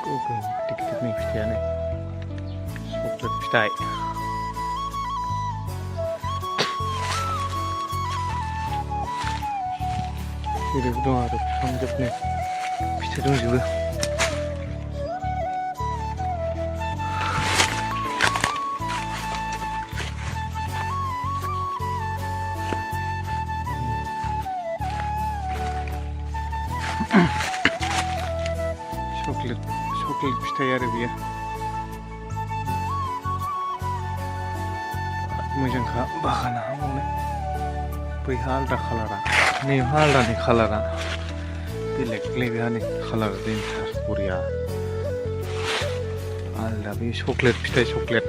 गिदिर गिदिर फिथाइयानो चक्लेट फिथाइ जेरैबो दं आरो बिफांजोबनो फिथाइ दंजोबो चक्लेट फिथाइ आरो बियो मोजांखा बागाना मावनाय बैहा आलदा खालारा नैहा आलदानि खालारा बेलेगलै बेहानि खालारा देन्थार बरिया आलदा बे चक्लेट फिथाइ चक्लेट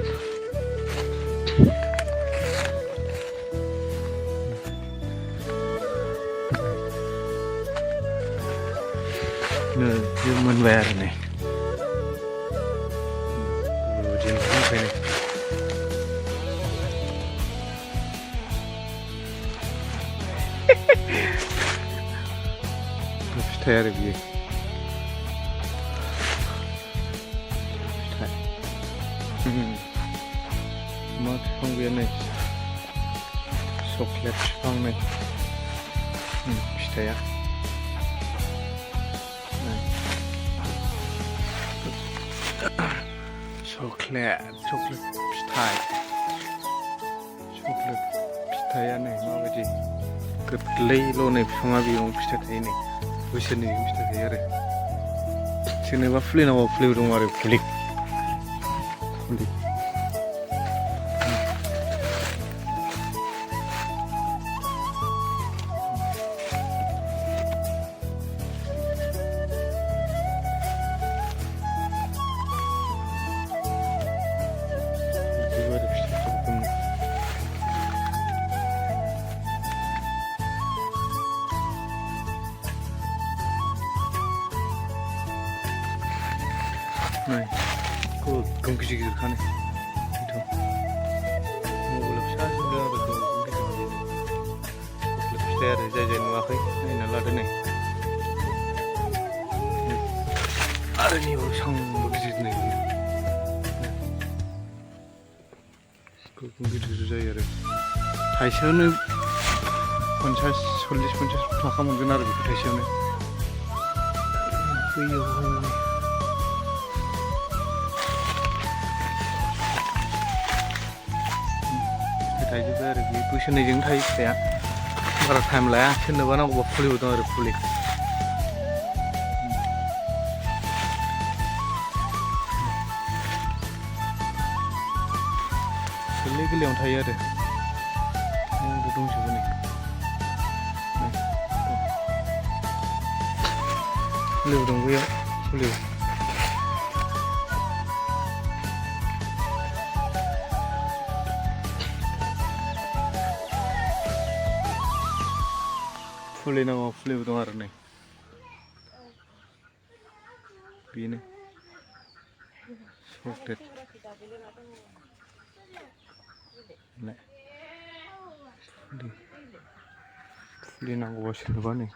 नै मोनबाय आरो नै ओंखायनो फिथाइ आरो बियो फिथाइ मा बिफां बेयो नै चक्लेट बिफां नै फिथाइया चक्लेट फिथाइया नै माबायदि गोरलैल' नै बिफाङा बेयाव फिथाइ थायो नै बोसोरनै फिथाइ थायो आरो सोरनोबा फुलि नांगौ फुलिबो दं आरो फुलि नै गोगोम गिदिर गिदिरखानो मबाइलाव फिसा नुदों आरो गोगोम गिदिर चक्लेट फिथाइ आरो जाय नुवाखै नायना लादो नै आरो नैबाव सांबो गिदिर नै गोगोम गिदिर जायो आरो थाइसेयावनो 40-50 थाखा मोनगोन आरो बेखौ थाइसेयावनो बैयाव थाइजोबो आरो बे बोसोरनैजोंनो थायो फिथाइया बारा टाइम लाया सोरनोबा नांगौबा फुलिबो दं आरो फुलि गोरलै गोरलैयावनो थायो आरो दंजोबो नै फुलिबो दं बैयाव फुलिबो फुलि नांगौ फुलिबो दं आरो नै बेनो चक्लेट फुलि नांगौबा सोरनोबा नै